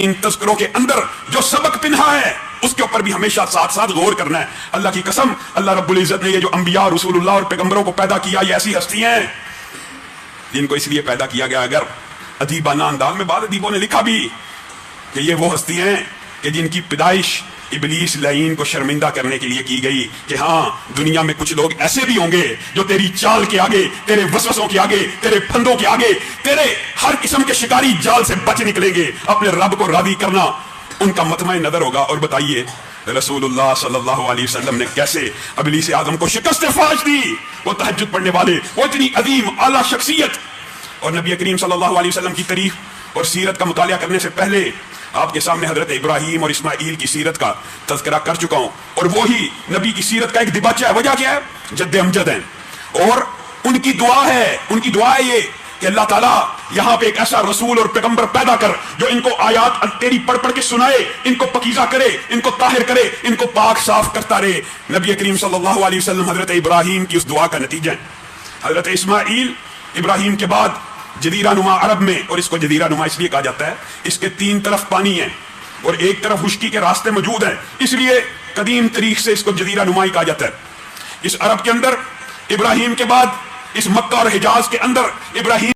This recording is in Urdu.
ان تذکروں کے اندر جو سبق پنہا ہے اس کے اوپر بھی ہمیشہ ساتھ ساتھ غور کرنا ہے. اللہ کی قسم، اللہ رب العزت نے یہ جو انبیاء رسول اللہ اور پیغمبروں کو پیدا کیا، یہ ایسی ہستی ہیں جن کو اس لیے پیدا کیا گیا. اگر ادیبانہ انداز میں بعض ادیبوں نے لکھا بھی کہ یہ وہ ہستی ہیں کہ جن کی پیدائش ابلیس لعین کو شرمندہ کرنے کے لیے کی گئی، کہ ہاں دنیا میں کچھ لوگ ایسے بھی ہوں گے جو تیری چال کے آگے، تیرے وسوسوں کے آگے، تیرے پھندوں کے آگے، تیرے ہر قسم کے شکاری جال سے بچ نکلیں گے. اپنے رب کو راضی کرنا ان کا مطمع نظر ہوگا. اور بتائیے رسول اللہ صلی اللہ علیہ وسلم نے کیسے ابلیس اعظم کو شکست فاش دی. وہ تہجد پڑھنے والے، وہ اتنی عظیم اعلیٰ شخصیت. اور نبی کریم صلی اللہ علیہ وسلم کی تاریخ اور سیرت کا مطالعہ کرنے سے پہلے آپ کے سامنے حضرت ابراہیم اور اسماعیل کی سیرت کا تذکرہ کر چکا ہوں، اور وہی نبی کی سیرت کا ایک دباچہ ہے. وجہ کیا ہے؟ جد امجد ہیں، اور ان کی دعا ہے، ان کی دعا ہے یہ کہ اللہ تعالیٰ یہاں پہ ایک ایسا رسول اور پیغمبر پیدا کر جو ان کو آیات تیری پڑھ پڑھ کے سنائے، ان کو پکیزہ کرے، ان کو طاہر کرے، ان کو پاک صاف کرتا رہے. نبی کریم صلی اللہ علیہ وسلم حضرت ابراہیم کی اس دعا کا نتیجہ ہے. حضرت اسماعیل ابراہیم کے بعد جزیرہ نما عرب میں، اور اس کو جزیرہ نما اس لیے کہا جاتا ہے اس کے تین طرف پانی ہے اور ایک طرف خشکی کے راستے موجود ہیں، اس لیے قدیم تاریخ سے اس کو جزیرہ نما ہی کہا جاتا ہے. اس عرب کے اندر ابراہیم کے بعد اس مکہ اور حجاز کے اندر ابراہیم